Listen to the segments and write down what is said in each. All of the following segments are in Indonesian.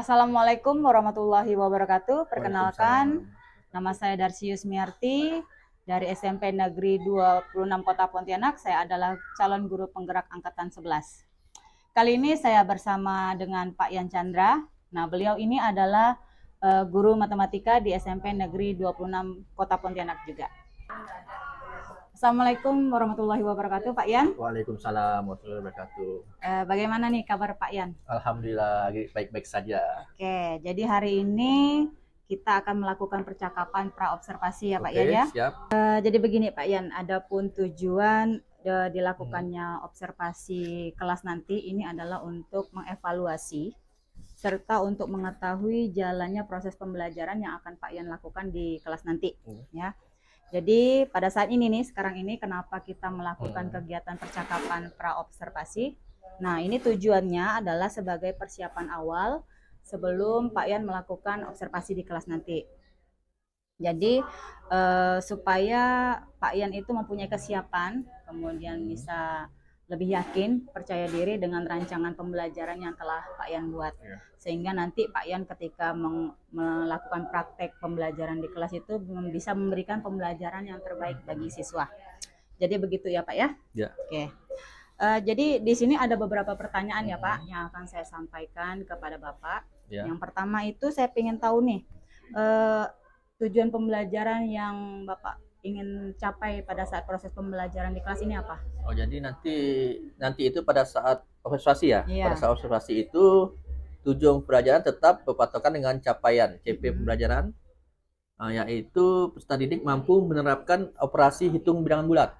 Assalamualaikum warahmatullahi wabarakatuh. Perkenalkan, Waalaikumsalam. nama saya Darsius Miarti dari SMP Negeri 26 Kota Pontianak. Saya adalah calon guru penggerak angkatan 11. Kali ini saya bersama dengan Pak Yan Chandra. Nah, beliau ini adalah guru matematika di SMP Negeri 26 Kota Pontianak juga. Assalamualaikum warahmatullahi wabarakatuh, Pak Yan. Waalaikumsalam warahmatullahi wabarakatuh. Bagaimana nih kabar Pak Yan? Alhamdulillah baik-baik saja. Oke, jadi hari ini kita akan melakukan percakapan pra-observasi ya Pak Yan ya. Siap. Jadi begini Pak Yan, adapun tujuan dilakukannya observasi kelas nanti ini adalah untuk mengevaluasi serta untuk mengetahui jalannya proses pembelajaran yang akan Pak Yan lakukan di kelas nanti ya. Jadi pada saat ini nih, sekarang ini kenapa kita melakukan kegiatan percakapan pra-observasi? Nah, ini tujuannya adalah sebagai persiapan awal sebelum Pak Yan melakukan observasi di kelas nanti. Jadi supaya Pak Yan itu mempunyai kesiapan, kemudian bisa lebih yakin, percaya diri dengan rancangan pembelajaran yang telah Pak Yan buat. Sehingga nanti Pak Yan ketika melakukan praktek pembelajaran di kelas itu bisa memberikan pembelajaran yang terbaik bagi siswa. Jadi begitu ya Pak ya? Ya. Oke. Jadi di sini ada beberapa pertanyaan ya Pak yang akan saya sampaikan kepada Bapak. Ya. Yang pertama itu saya ingin tahu nih, tujuan pembelajaran yang Bapak ingin capai pada saat proses pembelajaran di kelas ini apa? Oh, jadi nanti itu pada saat observasi ya. Iya. Pada saat observasi itu tujuan pembelajaran tetap berpatokan dengan capaian CP pembelajaran, yaitu peserta didik mampu menerapkan operasi hitung bilangan bulat.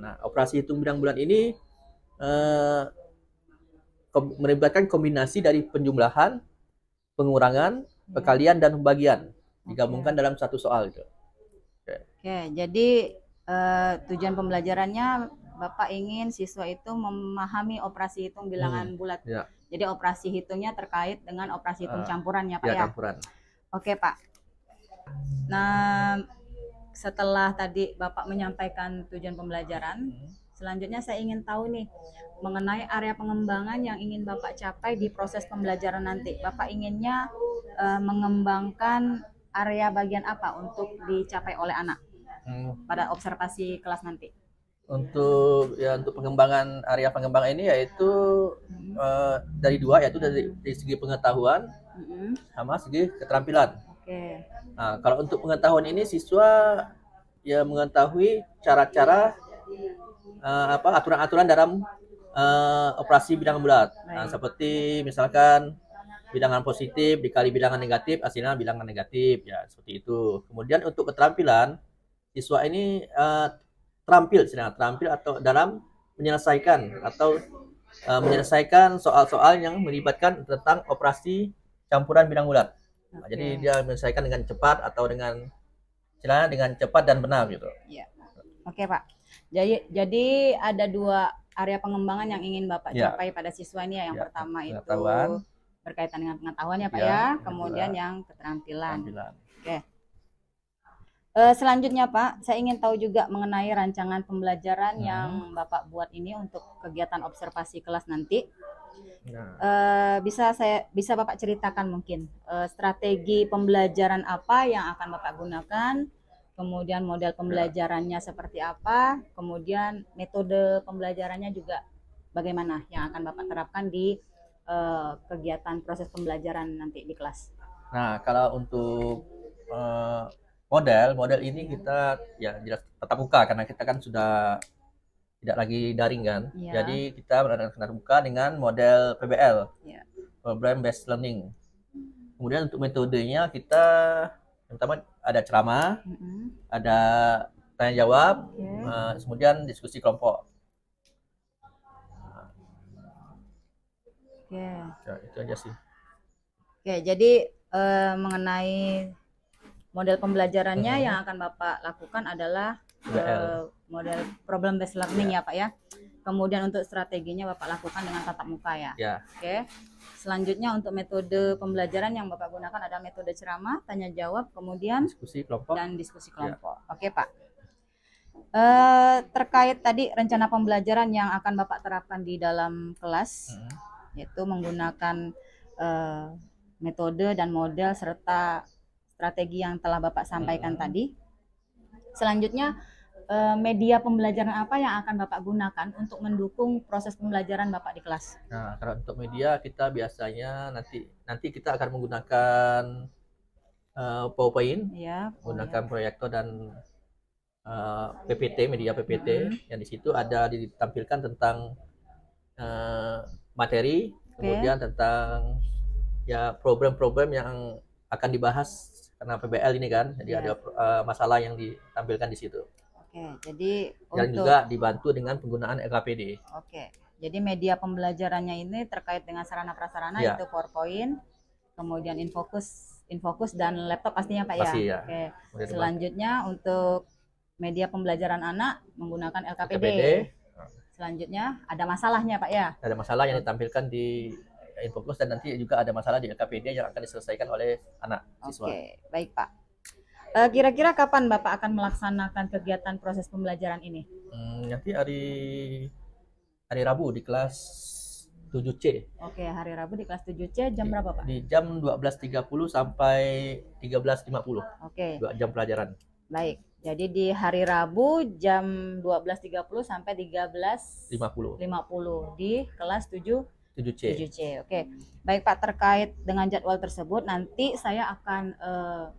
Nah, operasi hitung bilangan bulat ini melibatkan kombinasi dari penjumlahan, pengurangan, perkalian, dan pembagian digabungkan dalam satu soal itu. Oke, jadi tujuan pembelajarannya Bapak ingin siswa itu memahami operasi hitung bilangan bulat. Ya. Jadi operasi hitungnya terkait dengan operasi hitung campuran ya Pak ya? Campuran. Oke Pak. Nah, setelah tadi Bapak menyampaikan tujuan pembelajaran, selanjutnya saya ingin tahu nih mengenai area pengembangan yang ingin Bapak capai di proses pembelajaran nanti. Bapak inginnya mengembangkan area bagian apa untuk dicapai oleh anak pada observasi kelas nanti? Untuk pengembangan area pengembangan ini yaitu dari dua, yaitu dari segi pengetahuan sama segi keterampilan. Oke. Nah, kalau untuk pengetahuan ini siswa ya mengetahui cara-cara aturan-aturan dalam operasi bilangan bulat. Nah, seperti misalkan bilangan positif dikali bilangan negatif hasilnya bilangan negatif ya, seperti itu. Kemudian untuk keterampilan siswa ini terampil atau dalam menyelesaikan soal-soal yang melibatkan tentang operasi campuran bilangan bulat. Nah, jadi dia menyelesaikan dengan cepat atau dengan cepat dan benar gitu. Ya. Oke Pak. Jadi ada dua area pengembangan yang ingin Bapak capai pada siswa ini ya. Yang pertama itu berkaitan dengan pengetahuan ya Pak ya. Kemudian yang keterampilan. Oke. Selanjutnya Pak, saya ingin tahu juga mengenai rancangan pembelajaran yang Bapak buat ini untuk kegiatan observasi kelas nanti. Bisa Bapak ceritakan mungkin strategi pembelajaran apa yang akan Bapak gunakan, kemudian model pembelajarannya seperti apa, kemudian metode pembelajarannya juga bagaimana yang akan Bapak terapkan di kegiatan proses pembelajaran nanti di kelas. Nah, kalau untuk model ini kita ya jelas tatap muka karena kita kan sudah tidak lagi daring kan. Jadi kita menggunakan tatap muka dengan model PBL, Problem Based Learning. Kemudian untuk metodenya kita yang pertama ada ceramah, ada tanya jawab, kemudian diskusi kelompok. Ya, itu aja sih. Oke, jadi mengenai model pembelajarannya yang akan Bapak lakukan adalah model problem based learning ya Pak ya. Kemudian untuk strateginya Bapak lakukan dengan tatap muka ya. Oke. Selanjutnya untuk metode pembelajaran yang Bapak gunakan ada metode ceramah, tanya jawab, kemudian diskusi kelompok dan diskusi kelompok. Oke Pak. Terkait tadi rencana pembelajaran yang akan Bapak terapkan di dalam kelas, yaitu menggunakan metode dan model serta strategi yang telah Bapak sampaikan tadi. Selanjutnya, media pembelajaran apa yang akan Bapak gunakan untuk mendukung proses pembelajaran Bapak di kelas? Nah, kalau untuk media kita biasanya nanti kita akan menggunakan PowerPoint, Ya, menggunakan proyektor dan PPT, media PPT, yang di situ ada ditampilkan tentang materi, kemudian tentang ya program-program yang akan dibahas karena PBL ini kan, jadi ada masalah yang ditampilkan di situ. Oke, jadi Dan juga dibantu dengan penggunaan LKPD. Oke, jadi media pembelajarannya ini terkait dengan sarana prasarana itu PowerPoint, kemudian Infocus dan laptop pastinya Pak Pasti, ya. Oke. Selanjutnya untuk media pembelajaran anak menggunakan LKPD. Selanjutnya ada masalahnya Pak ya. Ada masalah yang ditampilkan di Infocus dan nanti juga ada masalah di LKPD yang akan diselesaikan oleh anak siswa. Oke, baik Pak. Kira-kira kapan Bapak akan melaksanakan kegiatan proses pembelajaran ini? Nanti hari Rabu di kelas 7C. Oke, hari Rabu di kelas 7C jam berapa Pak? Di jam 12.30 sampai 13.50. Oke. 2 jam pelajaran. Baik. Jadi di hari Rabu jam 12.30 sampai 13.50 di kelas 7C. Oke. Baik Pak, terkait dengan jadwal tersebut nanti saya akan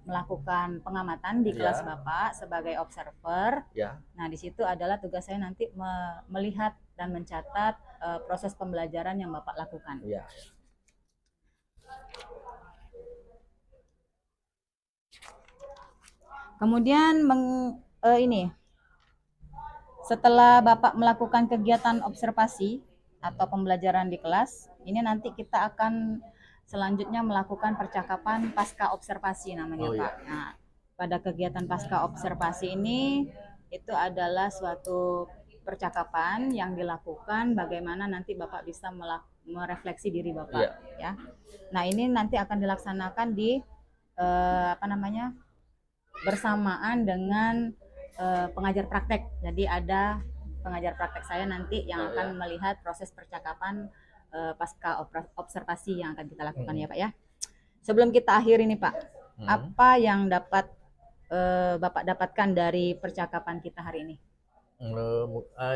melakukan pengamatan di kelas Bapak sebagai observer. Ya. Nah, di situ adalah tugas saya nanti melihat dan mencatat proses pembelajaran yang Bapak lakukan. Ya. Kemudian setelah Bapak melakukan kegiatan observasi atau pembelajaran di kelas, ini nanti kita akan selanjutnya melakukan percakapan pasca observasi namanya Pak. Nah, pada kegiatan pasca observasi ini itu adalah suatu percakapan yang dilakukan bagaimana nanti Bapak bisa merefleksi diri Bapak ya. Nah, ini nanti akan dilaksanakan di bersamaan dengan pengajar praktek. Jadi ada pengajar praktek saya nanti yang akan melihat proses percakapan pasca observasi yang akan kita lakukan ya Pak ya. Sebelum kita akhiri nih Pak, apa yang dapat Bapak dapatkan dari percakapan kita hari ini?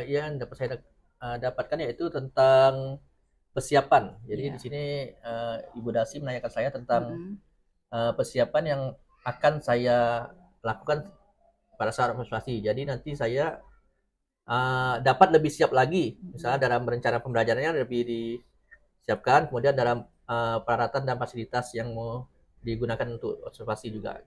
Yang dapat saya dapatkan yaitu tentang persiapan. Jadi di sini Ibu Dasi menanyakan saya tentang persiapan yang akan saya lakukan pada saat observasi. Jadi nanti saya dapat lebih siap lagi, misalnya dalam rencana pembelajarannya lebih disiapkan, kemudian dalam peralatan dan fasilitas yang mau digunakan untuk observasi juga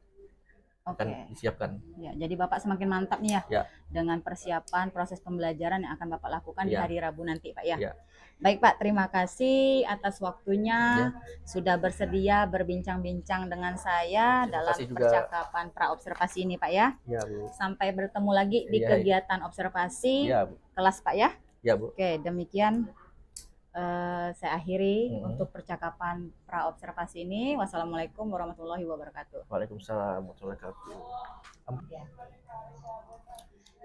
akan disiapkan. Ya, jadi Bapak semakin mantap nih ya dengan persiapan proses pembelajaran yang akan Bapak lakukan di hari Rabu nanti Pak ya. Baik Pak, terima kasih atas waktunya sudah bersedia berbincang-bincang dengan saya dalam percakapan praobservasi ini Pak ya. Ya Bu. Sampai bertemu lagi di kegiatan observasi kelas Pak ya. Ya Bu. Oke, demikian saya akhiri untuk percakapan praobservasi ini. Wassalamualaikum warahmatullahi wabarakatuh. Waalaikumsalam warahmatullahi wabarakatuh.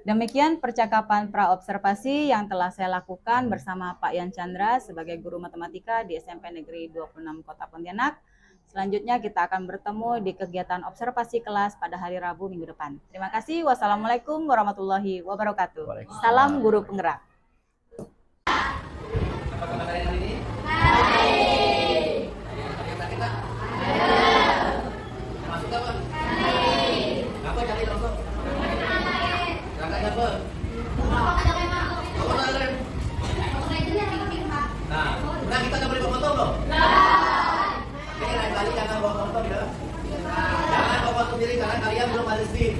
Demikian percakapan praobservasi yang telah saya lakukan bersama Pak Yan Chandra sebagai guru matematika di SMP Negeri 26 Kota Pontianak. Selanjutnya kita akan bertemu di kegiatan observasi kelas pada hari Rabu minggu depan. Terima kasih. Wassalamualaikum warahmatullahi wabarakatuh. Salam guru penggerak. Apa kabar hari ini? Baik. Masuk apa? Baik. Apa jadi langsung? Apa? Nah, udah kita udah beli foto belum? Jadi lain kali jangan bawa foto ya. Jangan bawa foto sendiri karena kalian belum ada SIM.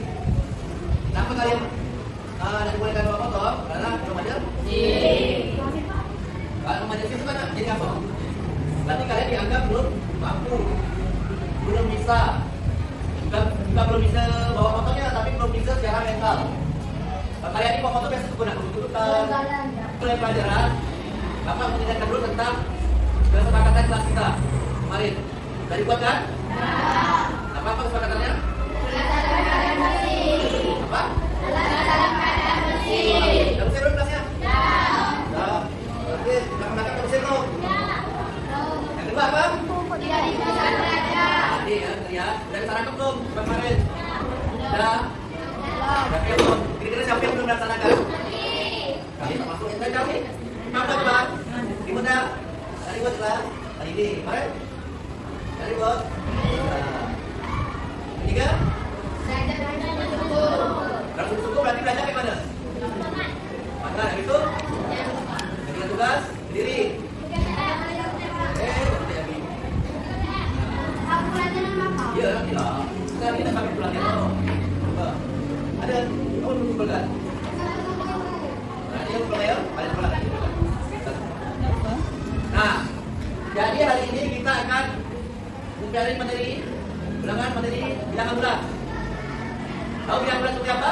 Kenapa kalian dibolehkan bawa foto? Karena belum ada SIM. Kalau belum ada SIM itu kan jadi apa? Berarti kalian dianggap belum mampu, belum bisa. Bukan belum bisa bawa fotonya, tapi belum bisa secara mental. Kalian ini foto biasa menggunakan kuliah pelajaran. Bapak menceritakan dulu tentang kesepakatan kelas kita kemarin. Sudah dibuat kan? Apa kesepakatannya? Apa? Sudah bersih belum kelasnya? Sudah. Berarti sudah mendapatkan bersih belum? Yang kedua apa? Tidak dibuat. ya. Udah dilaksanakan belum kemarin? Udah. Udah belum? Kira-kira siapa yang belum dilaksanakan? Kami tak masuk yang kami. Mana buat? Di mana? Dari buat lah. Hari ini, kemarin? Dari buat. Tiga? Langsung cukup berarti belajar ke mana? Mana itu? Bagi tugas berdiri. Iya, tidak. Sekarang kita sampai pulang ya. Ada, kamu belum kumpulkan? Nah, dia kumpul ya? Ada pulang. Nah, jadi hari ini kita akan mempelajari materi bilangan bulan. Tahu bilangan bulan seperti apa?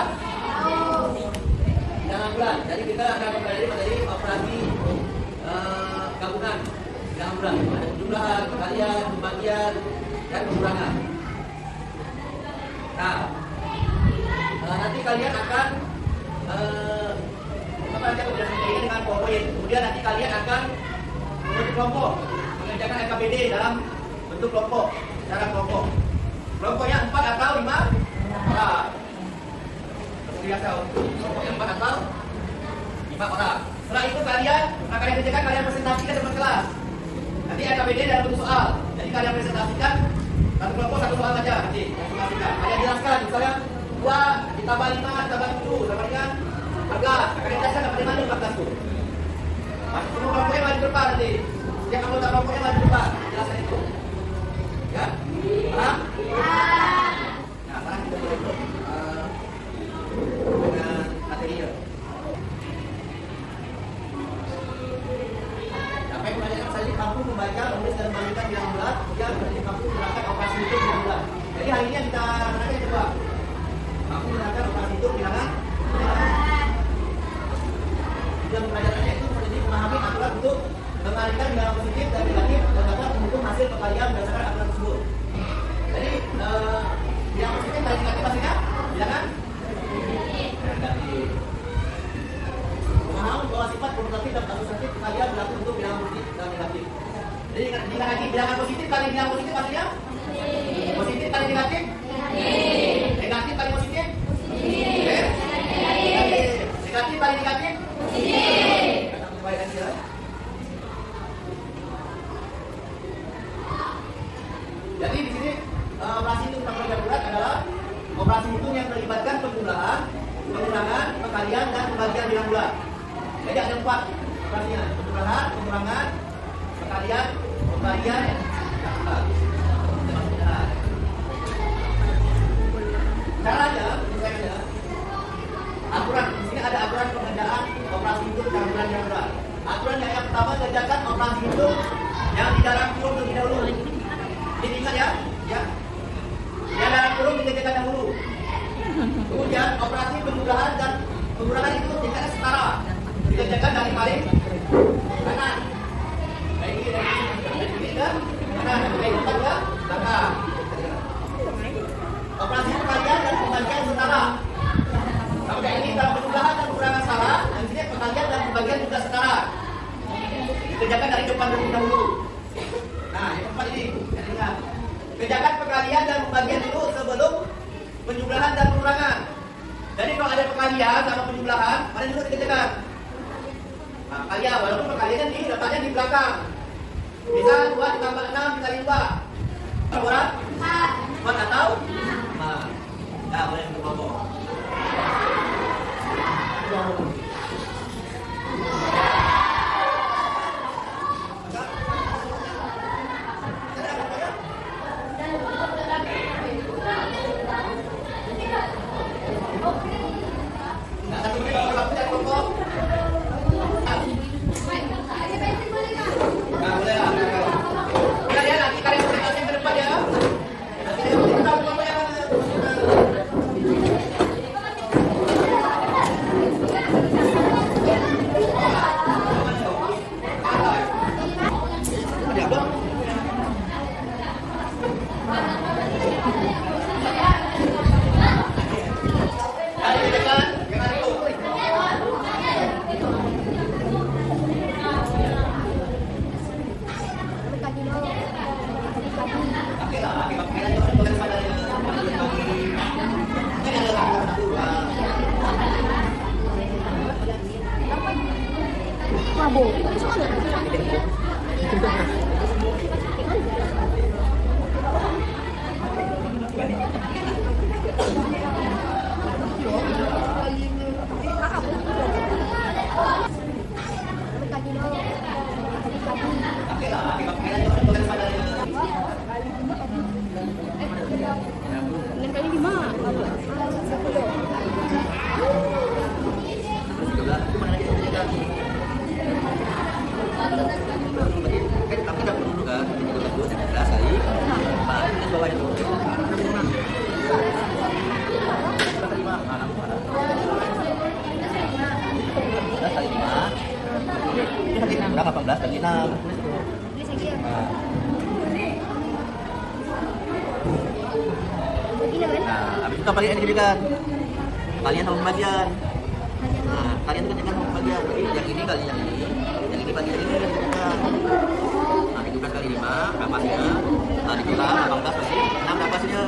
Bilangan bulan. Jadi kita akan mempelajari materi operasi gabungan bilangan bulan. Ada penjumlahan, pengalihan, pembagian, dan pengurangan. Nah, nanti kalian akan membaca penjelasan ini dengan PowerPoint. Kemudian nanti kalian akan membentuk kelompok, mengerjakan LKPD dalam bentuk kelompok, cara kelompok. Kelompoknya 4 atau 5 orang. Seperti biasa, kelompoknya 4 atau 5 orang. Setelah itu kalian akan kerjakan, kalian presentasikan depan kelas. Nanti LKPD dalam bentuk soal. Jadi kalian presentasikan satu kelompok satu soal saja. Nanti kalian jelaskan, misalnya 2 ditambah 5 ditambah 7 sama dengan 14. Kalian jelaskan dari mana 14 itu. Semua kelompoknya maju ke depan nanti. Setiap anggota kelompoknya maju ke depan. Jelaskan itu. Ya? Paham? Nah, sekarang kita mulai dengan materinya. Sampai pelajaran saya mampu membaca, menulis dan membagikan bilangan bulat, kemudian mampu menerapkan operasi hitung bilangan bulat. Jadi hari ini yang kita gunakan coba mampu menerapkan operasi hitung bilangan bulat. Tujuan pelajarannya itu menjadi memahami aturan untuk mengalihkan bilangan positif dan negatif dan dapat menghitung hasil perkalian berdasarkan aturan tersebut. Jadi bilangan positif dan negatif hasilnya bilangan negatif. Memahami bahwa sifat kumulatif dan asosiatif perkalian berlaku untuk bilangan positif dan negatif. Jadi ingat lagi, bilangan positif kali bilangan positif hasilnya positif kali negatif, negatif kali positif, negatif kali negatif. Jadi di sini operasi hitung pelajaran bulat adalah operasi hitung yang melibatkan penjumlahan, pengurangan, pengalihan, dan pembagian bilangan bulat. Jadi ada 4 operasinya: penjumlahan, pengurangan, pengalihan, pembagian, dan bulat. Caranya, misalnya aturan di sini ada aturan pengerjaan operasi hitung dan bulan yang bulat. Aturan yang pertama, kerjakan operasi hitung yang di dalam kurung terlebih dahulu. Diingat ya, yang dalam kurung dikerjakan dahulu. Kemudian operasi penjumlahan dan pengurangan itu tingkatnya setara, dikerjakan dari paling kanan. Baik ini dari kiri dan kanan, baik depan ke belakang. Operasi pengalihan dan pembagian setara. Sampai ini dalam penjumlahan dan pengurangan salah, dan sini pengalihan dan pembagian juga setara. Dikerjakan dari depan terlebih dahulu. Nah, yang keempat ini, ingat. Kerjakan pengalihan dan pembagian dulu sebelum penjumlahan dan pengurangan. Jadi kalau ada pengalihan sama penjumlahan, mana dulu dikerjakan? Nah, kalian, walaupun pengalihan ini letaknya di belakang. Bisa 2 ditambah 6 dikali 2. Berapa? 4 atau? 5. Nah, boleh berkelompok. Oke lah, pakai Berapa 18 kali 6. Nah, habis itu kalian diberikan. Kalian sama pembagian. Nah, kalian kerjakan sama pembagian. Jadi yang ini kali yang ini bagian ini yang diberikan. Nah, 17 kali 5 kapasnya. Nah, dikurang 18 lagi 6 kapasnya.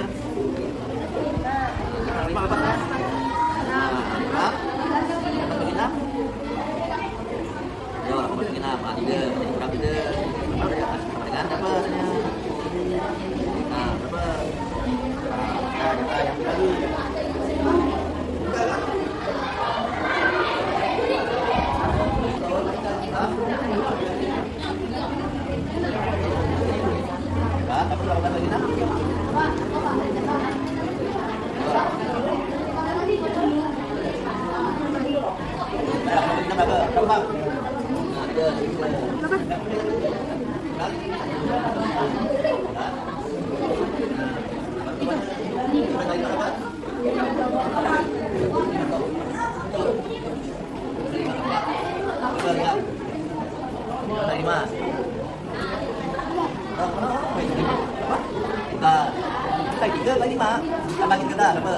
5 kapasnya. Nah, dikurang 6 yo, aku masukin 6, nah, 3, jadi kurang 3 sama dengan dapatnya. Nah, dapat. Nah, kita yang lagi. Dapat berapa lagi nak? Berapa? Kita 3 kali 5 tambahin kita berapa?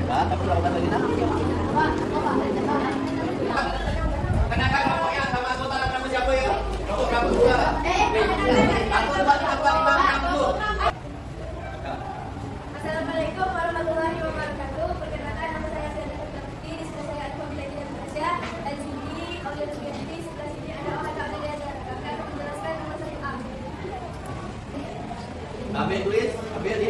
Dapat berapa lagi nak? Kenakan rokoknya sama anggota rambut siapa ya? Rokok rambut juga. Aku buat rambut. Assalamualaikum warahmatullahi wabarakatuh. Perkenalkan nama saya Sandra Putri. Di sebelah saya ada pembelajaran yang bekerja. Dan di sini audio Sugesti. Sebelah sini ada Wahada Aliasa. Akan menjelaskan nama saya A. Ambil tulis, ambil ni.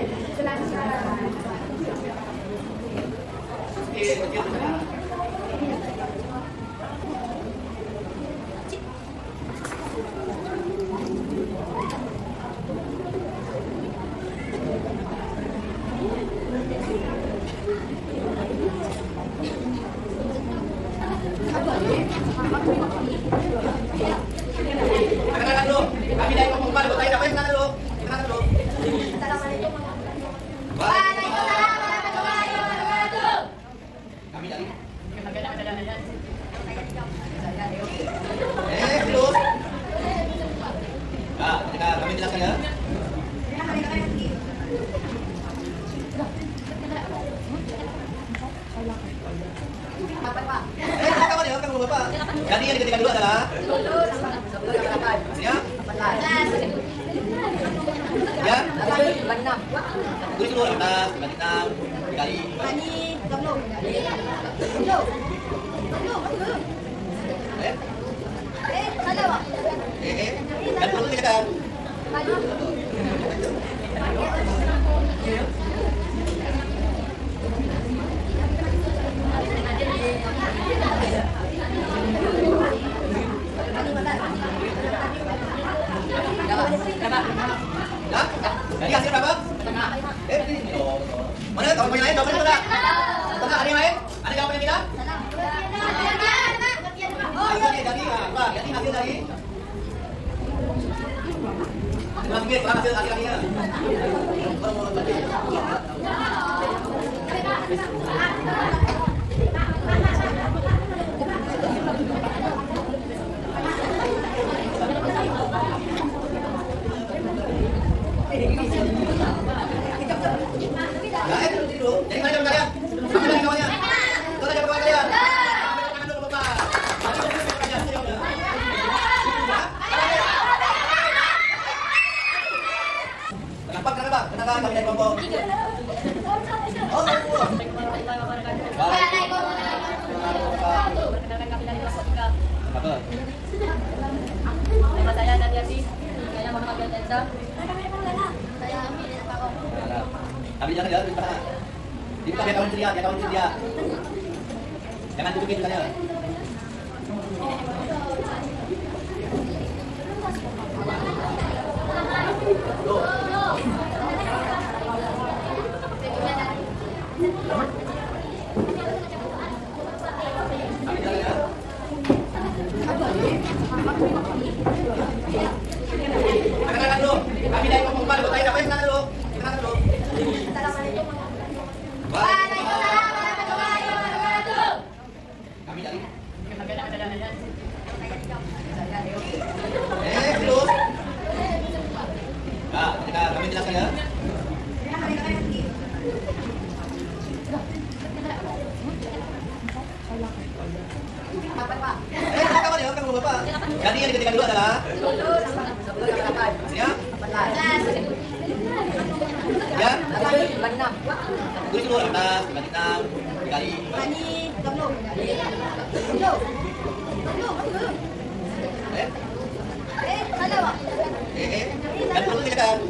Kenakan dulu. Kami dari Kompas Kota Indah. Kenakan dulu. Kenakan dulu. Assalamualaikum warahmatullahi wabarakatuh. Kami dari. Dulu. Nah, kita kami jelaskan ya. Kamu dia, kamu Bapak. Jadi yang diketikkan dulu adalah ya. Ya. Tulis dulu atas, bagi 6 dikali. Dan perlu dikatakan. Jadi hasil berapa? Mana jawaban lain? Jawabannya mana? Tengah ada yang lain? Ada jawaban yang tidak? Hasilnya dari apa? Jadi hasil dari hasil laki-lakinya. Jadi mana jawaban kalian? Sampai dari kawannya. Mana jawaban kalian? Tangan dulu Bapak. Kenapa? Kenapa kami dari kelompok? Oh, Perkenalkan kami dari kelompok 3. apa? Nama saya Daniati. Saya Muhammad Bianca. Saya Ami dari Pakok. Tapi jangan jalan di tengah. Di tengah kawan ceria, dia kawan ceria. Jangan tutupin tanya. Kami jalan ya. yang kedua adalah ya. Ya. Tulis dulu atas, kali 6, dikali. Dan perlu dikatakan.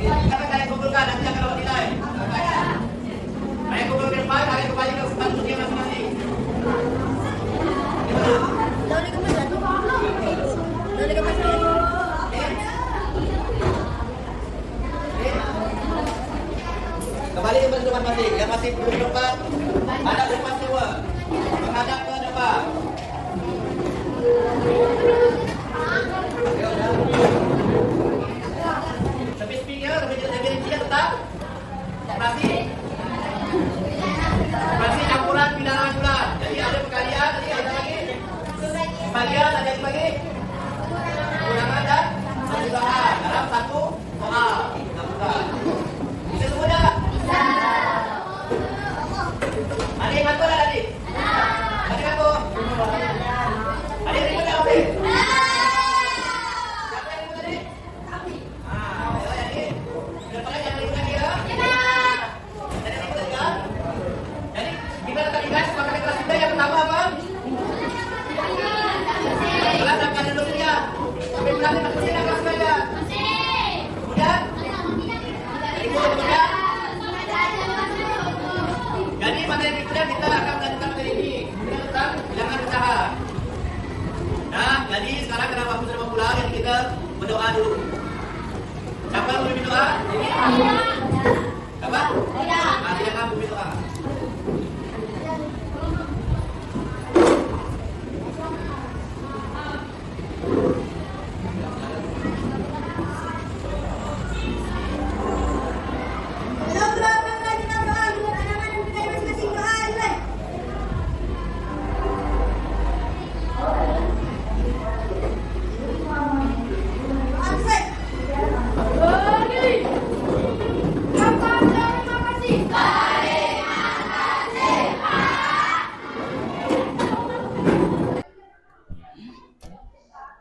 Karena kalian kumpulkan nanti akan dapat nilai. Kalian kumpulkan file, kalian kembali ke statusnya masing-masing. Kembali ke tempat masing. Yang masih belum tempat, ada tempat semua. Menghadap ke depan. Definisinya tetap operasi campuran bilangan bulan. Jadi ada perkalian, tadi ada lagi kembalian, ada lagi kurangan dan pertimbangan dalam satu soal. Bisa semua dah? Bisa. Adik ngatur tak adik? Adik ngatur? Adik ribut tak okey? Jadi materi berikutnya kita akan melanjutkan materi ini tentang bilangan usaha. Nah, jadi sekarang karena waktu sudah mau pulang, jadi kita berdoa dulu. Siapa yang mau berdoa? Siapa? Tidak kamu berdoa.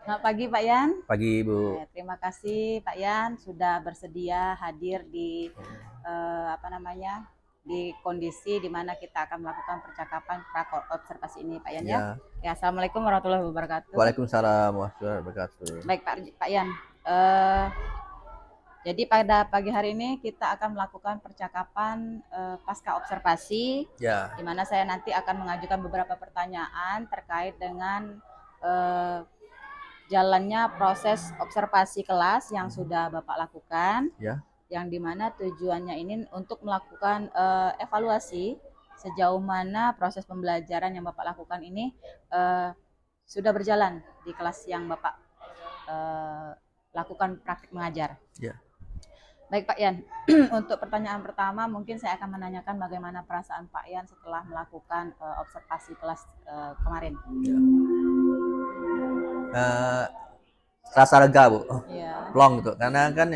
Selamat pagi Pak Yan. Pagi Bu. Terima kasih Pak Yan sudah bersedia hadir di di kondisi di mana kita akan melakukan percakapan observasi ini Pak Yan ya. Ya, Assalamualaikum warahmatullahi wabarakatuh. Waalaikumsalam warahmatullahi wabarakatuh. Baik Pak Yan. Jadi pada pagi hari ini kita akan melakukan percakapan pasca observasi, di mana saya nanti akan mengajukan beberapa pertanyaan terkait dengan jalannya proses observasi kelas yang sudah Bapak lakukan, yang dimana tujuannya ini untuk melakukan evaluasi sejauh mana proses pembelajaran yang Bapak lakukan ini sudah berjalan di kelas yang Bapak lakukan praktik mengajar. Baik Pak Yan, untuk pertanyaan pertama mungkin saya akan menanyakan bagaimana perasaan Pak Yan setelah melakukan observasi kelas kemarin. Rasa lega Bu, plong gitu, karena kan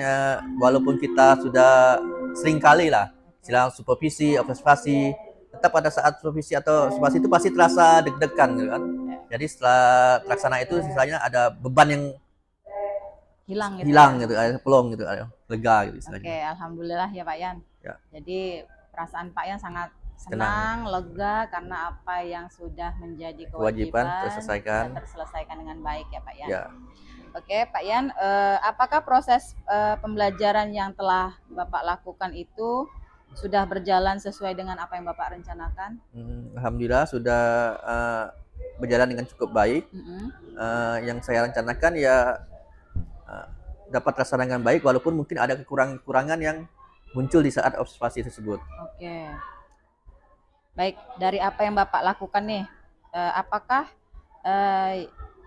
walaupun kita sudah sering kali lah silang supervisi, observasi, tetap pada saat supervisi atau observasi itu pasti terasa deg-degan gitu kan. Jadi setelah terlaksana itu sisanya ada beban yang hilang gitu, plong gitu, lega gitu istilahnya. Oke, alhamdulillah ya Pak Yan. Jadi perasaan Pak Yan sangat senang, lega karena apa yang sudah menjadi kewajiban terselesaikan dengan baik ya Pak Yan. Oke Pak Yan, apakah proses pembelajaran yang telah Bapak lakukan itu sudah berjalan sesuai dengan apa yang Bapak rencanakan? Alhamdulillah sudah berjalan dengan cukup baik. Yang saya rencanakan ya dapat terlaksana dengan baik, walaupun mungkin ada kekurangan yang muncul di saat observasi tersebut. Oke. Baik, dari apa yang Bapak lakukan nih, apakah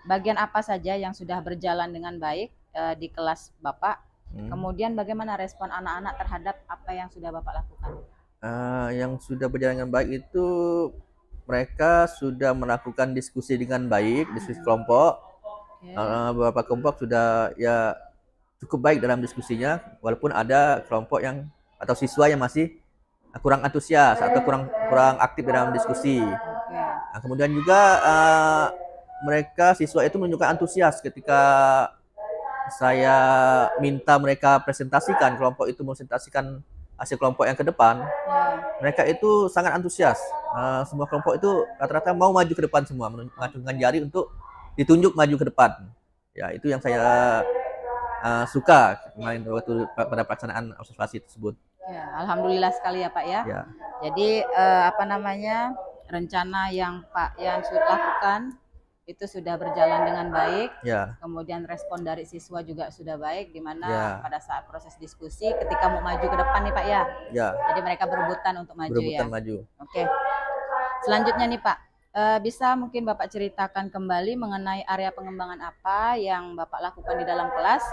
bagian apa saja yang sudah berjalan dengan baik di kelas Bapak? Kemudian bagaimana respon anak-anak terhadap apa yang sudah Bapak lakukan? Yang sudah berjalan dengan baik itu mereka sudah melakukan diskusi dengan baik, diskusi kelompok. Beberapa kelompok sudah ya cukup baik dalam diskusinya, walaupun ada kelompok yang atau siswa yang masih kurang antusias atau kurang aktif dalam diskusi. Nah, kemudian juga mereka siswa itu menunjukkan antusias ketika saya minta mereka presentasikan, kelompok itu presentasikan hasil kelompok yang ke depan. Mereka itu sangat antusias. Semua kelompok itu rata-rata mau maju ke depan semua, mengacungkan jari untuk ditunjuk maju ke depan. Ya, itu yang saya suka kemarin waktu pada pelaksanaan observasi tersebut. Ya, alhamdulillah sekali ya Pak ya. Ya. Jadi rencana yang Pak Yan sudah lakukan itu sudah berjalan dengan baik. Ya. Kemudian respon dari siswa juga sudah baik, di mana Ya. pada saat proses diskusi ketika mau maju ke depan nih Pak ya. Ya. Jadi mereka berebutan untuk maju Berebutan ya. maju. Oke. Selanjutnya nih Pak, bisa mungkin Bapak ceritakan kembali mengenai area pengembangan apa yang Bapak lakukan di dalam kelas,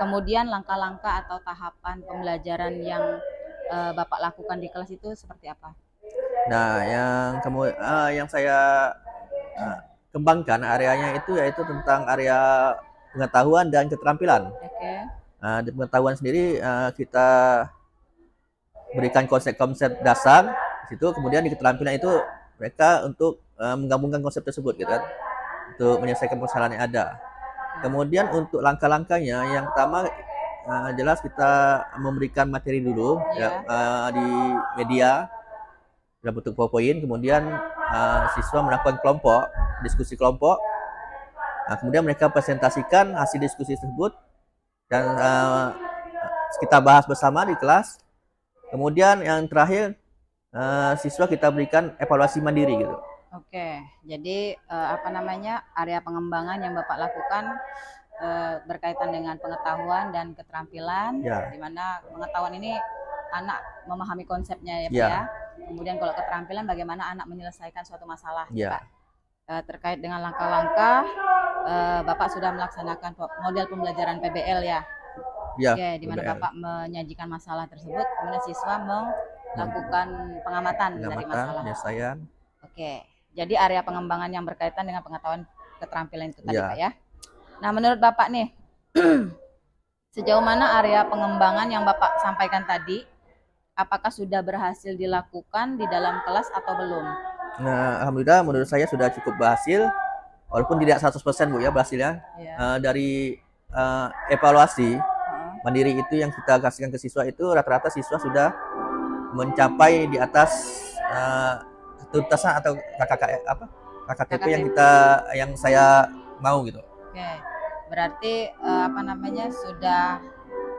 kemudian langkah-langkah atau tahapan pembelajaran yang Bapak lakukan di kelas itu seperti apa? Nah, yang saya kembangkan areanya itu yaitu tentang area pengetahuan dan keterampilan. Oke. Di pengetahuan sendiri kita berikan konsep-konsep dasar di situ, kemudian di keterampilan itu mereka untuk menggabungkan konsep tersebut gitu kan, untuk menyelesaikan permasalahan yang ada. Kemudian untuk langkah-langkahnya, yang pertama jelas kita memberikan materi dulu di media dalam bentuk PowerPoint, kemudian siswa melakukan kelompok, diskusi kelompok. Kemudian mereka presentasikan hasil diskusi tersebut dan kita bahas bersama di kelas. Kemudian yang terakhir siswa kita berikan evaluasi mandiri gitu. Oke, jadi area pengembangan yang Bapak lakukan berkaitan dengan pengetahuan dan keterampilan, di mana pengetahuan ini anak memahami konsepnya ya Pak ya. Kemudian kalau keterampilan bagaimana anak menyelesaikan suatu masalah Pak. Terkait dengan langkah-langkah, Bapak sudah melaksanakan model pembelajaran PBL ya. Oke, di mana Bapak menyajikan masalah tersebut, kemudian siswa melakukan pengamatan dari masalah. Oke, jadi area pengembangan yang berkaitan dengan pengetahuan keterampilan itu tadi Pak ya. Nah, menurut Bapak nih, sejauh mana area pengembangan yang Bapak sampaikan tadi, apakah sudah berhasil dilakukan di dalam kelas atau belum? Nah, alhamdulillah menurut saya sudah cukup berhasil, walaupun tidak 100% Bu ya berhasilnya. Dari evaluasi mandiri itu yang kita kasihkan ke siswa itu rata-rata siswa sudah mencapai di atas tuntasan atau KKTP yang saya mau gitu. Oke, berarti sudah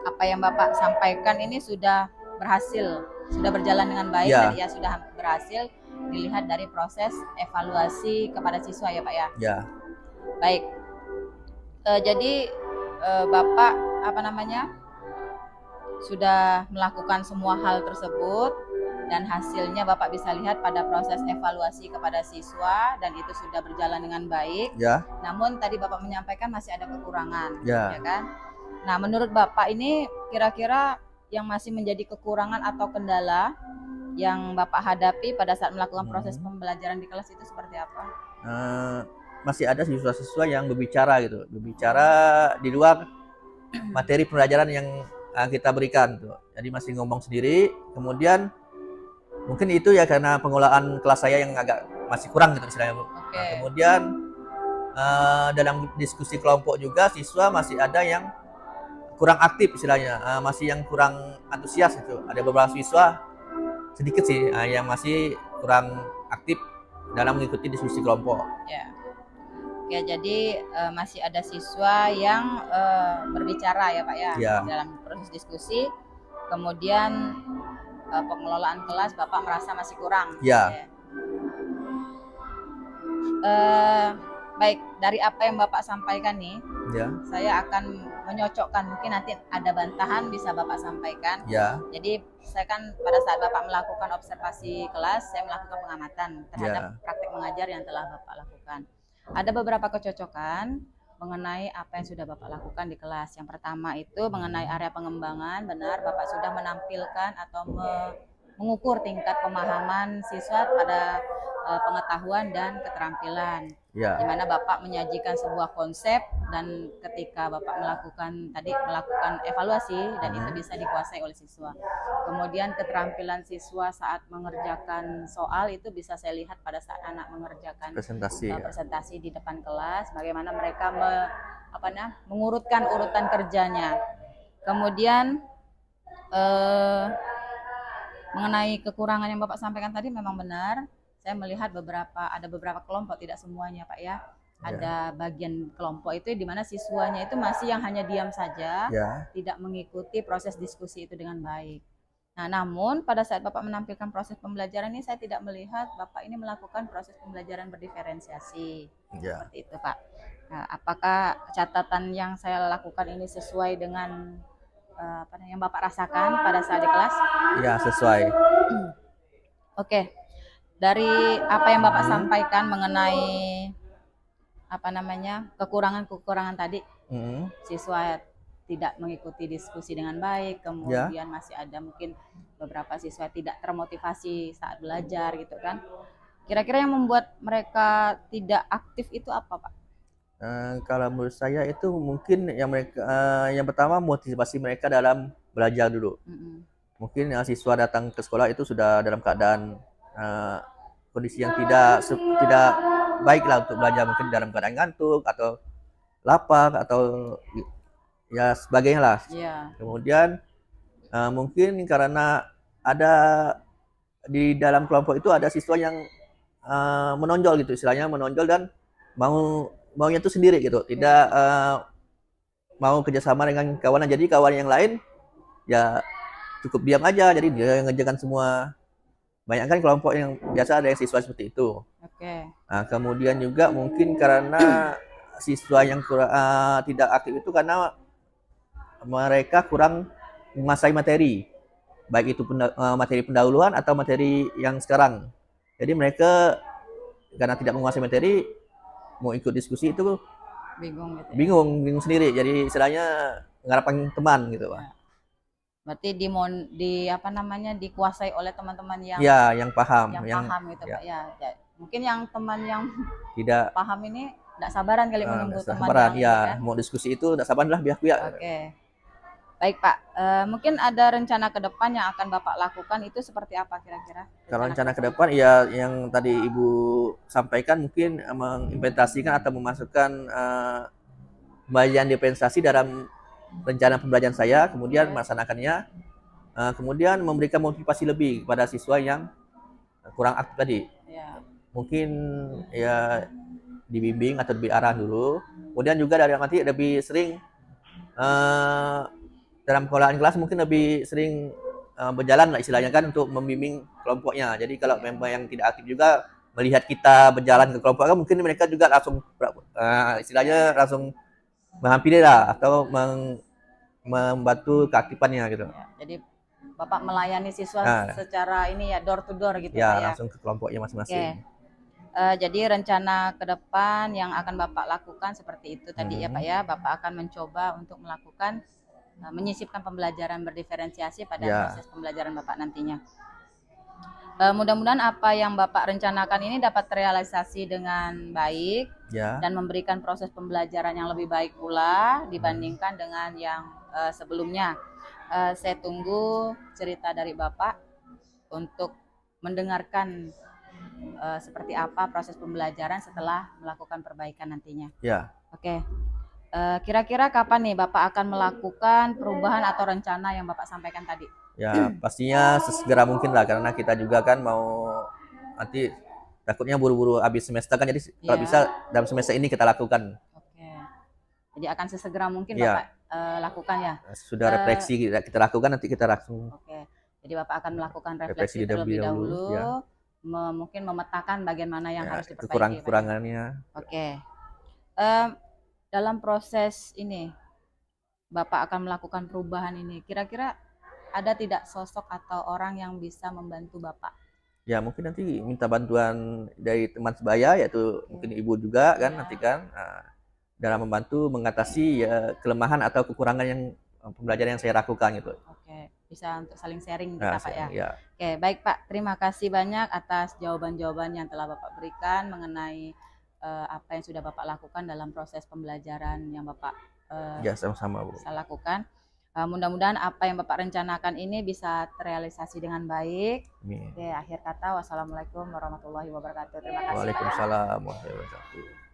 apa yang Bapak sampaikan ini sudah berhasil, sudah berjalan dengan baik dan ya sudah berhasil dilihat dari proses evaluasi kepada siswa ya Pak ya. Ya. Baik. Jadi Bapak sudah melakukan semua hal tersebut dan hasilnya Bapak bisa lihat pada proses evaluasi kepada siswa dan itu sudah berjalan dengan baik. Ya. Namun tadi Bapak menyampaikan masih ada kekurangan, ya kan? Nah, menurut Bapak ini kira-kira yang masih menjadi kekurangan atau kendala yang Bapak hadapi pada saat melakukan proses pembelajaran di kelas itu seperti apa? Masih ada siswa-siswa yang berbicara di luar materi pembelajaran yang kita berikan tuh. Jadi masih ngomong sendiri, kemudian mungkin itu ya karena pengelolaan kelas saya yang agak masih kurang gitu istilahnya Bu. Nah, kemudian dalam diskusi kelompok juga siswa masih ada yang kurang aktif istilahnya, masih yang kurang antusias itu. Ada beberapa siswa sedikit sih yang masih kurang aktif dalam mengikuti diskusi kelompok. Ya. Oke, jadi masih ada siswa yang berbicara ya Pak ya, dalam proses diskusi. Kemudian pengelolaan kelas Bapak merasa masih kurang. Ya. Baik, dari apa yang Bapak sampaikan nih, saya akan menyocokkan, mungkin nanti ada bantahan bisa Bapak sampaikan. Jadi saya kan pada saat Bapak melakukan observasi kelas, saya melakukan pengamatan terhadap praktek mengajar yang telah Bapak lakukan. Ada beberapa kecocokan mengenai apa yang sudah Bapak lakukan di kelas. Yang pertama itu mengenai area pengembangan, benar Bapak sudah menampilkan atau mengukur tingkat pemahaman siswa pada pengetahuan dan keterampilan. Ya. Di mana Bapak menyajikan sebuah konsep dan ketika Bapak melakukan evaluasi dan itu bisa dikuasai oleh siswa. Kemudian keterampilan siswa saat mengerjakan soal itu bisa saya lihat pada saat anak mengerjakan presentasi di depan kelas, bagaimana mereka mengurutkan urutan kerjanya. Kemudian mengenai kekurangan yang Bapak sampaikan tadi memang benar. Saya melihat ada beberapa kelompok, tidak semuanya Pak ya. Ada bagian kelompok itu di mana siswanya itu masih yang hanya diam saja, tidak mengikuti proses diskusi itu dengan baik. Nah, namun pada saat Bapak menampilkan proses pembelajaran ini, saya tidak melihat Bapak ini melakukan proses pembelajaran berdiferensiasi. Seperti itu Pak. Nah, apakah catatan yang saya lakukan ini sesuai dengan yang Bapak rasakan pada saat di kelas? Ya, sesuai. Oke. Dari apa yang Bapak sampaikan mengenai kekurangan tadi, siswa tidak mengikuti diskusi dengan baik, kemudian masih ada mungkin beberapa siswa tidak termotivasi saat belajar gitu kan. Kira-kira yang membuat mereka tidak aktif itu apa Pak? Kalau menurut saya itu mungkin yang pertama motivasi mereka dalam belajar dulu. Mungkin siswa datang ke sekolah itu sudah dalam keadaan kondisi yang tidak baik lah untuk belajar, mungkin dalam keadaan ngantuk atau lapar atau ya sebagainya lah. Kemudian mungkin karena ada di dalam kelompok itu ada siswa yang menonjol gitu, istilahnya menonjol dan maunya itu sendiri gitu, tidak mau kerjasama dengan kawan. Jadi kawan yang lain ya cukup diam aja, jadi dia ngerjakan semua. Banyak kan kelompok yang biasa ada yang siswa seperti itu. Nah, kemudian juga mungkin karena siswa yang tidak aktif itu karena mereka kurang menguasai materi, baik itu materi pendahuluan atau materi yang sekarang. Jadi mereka karena tidak menguasai materi, mau ikut diskusi itu bingung sendiri. Jadi istilahnya ngarapin teman gitu Pak. Berarti dikuasai oleh teman-teman yang paham gitu Pak ya. Mungkin yang teman yang tidak paham ini tidak sabaran kali menunggu teman yang mau diskusi itu tidak sabaran lah biar. Oke. Baik Pak, mungkin ada rencana ke depan yang akan Bapak lakukan itu seperti apa kira-kira? Kalau rencana ke depan ya yang tadi Ibu sampaikan, mungkin mengimplementasikan atau memasukkan pembelajaran diferensiasi dalam rencana pembelajaran saya, kemudian melaksanakannya, kemudian memberikan motivasi lebih kepada siswa yang kurang aktif tadi. Mungkin ya dibimbing atau diberi arahan dulu, kemudian juga dari nanti lebih sering dalam pengolahan kelas mungkin lebih sering berjalan lah istilahnya kan untuk membimbing kelompoknya. Jadi kalau member yang tidak aktif juga melihat kita berjalan ke kelompok kan mungkin mereka juga langsung istilahnya langsung menghampiri lah atau membantu keaktifannya gitu. Jadi Bapak melayani siswa secara door to door gitu ya. Langsung ke kelompoknya masing-masing. Jadi rencana ke depan yang akan Bapak lakukan seperti itu tadi ya Pak ya. Bapak akan mencoba untuk melakukan menyisipkan pembelajaran berdiferensiasi pada proses pembelajaran Bapak nantinya. Mudah-mudahan apa yang Bapak rencanakan ini dapat terrealisasi dengan baik dan memberikan proses pembelajaran yang lebih baik pula dibandingkan dengan yang sebelumnya. Saya tunggu cerita dari Bapak untuk mendengarkan seperti apa proses pembelajaran setelah melakukan perbaikan nantinya. Oke. Kira-kira kapan nih Bapak akan melakukan perubahan atau rencana yang Bapak sampaikan tadi? Ya, pastinya sesegera mungkin lah, karena kita juga kan mau nanti takutnya buru-buru habis semester kan, jadi kalau bisa dalam semester ini kita lakukan. Oke. Jadi akan sesegera mungkin Bapak lakukan ya? Sudah refleksi kita lakukan, nanti kita langsung. Oke. Jadi Bapak akan melakukan refleksi terlebih dahulu. Mungkin memetakan bagian mana yang harus diperbaiki. Kekurangannya. Oke. Dalam proses ini Bapak akan melakukan perubahan ini, kira-kira ada tidak sosok atau orang yang bisa membantu Bapak? Ya mungkin nanti minta bantuan dari teman sebaya, yaitu mungkin Ibu juga kan nanti kan dalam membantu mengatasi kelemahan atau kekurangan yang pembelajaran yang saya lakukan gitu. Oke. bisa untuk saling sharing Nah, kita Pak ya. ya. Oke, baik Pak. Terima kasih banyak atas jawaban-jawaban yang telah Bapak berikan mengenai apa yang sudah Bapak lakukan dalam proses pembelajaran yang Bapak Ya, sama-sama Bu. bisa lakukan. Mudah-mudahan apa yang Bapak rencanakan ini bisa terrealisasi dengan baik. Amin. Oke, akhir kata wassalamualaikum warahmatullahi wabarakatuh. Terima kasih. Waalaikumsalam warahmatullahi wabarakatuh.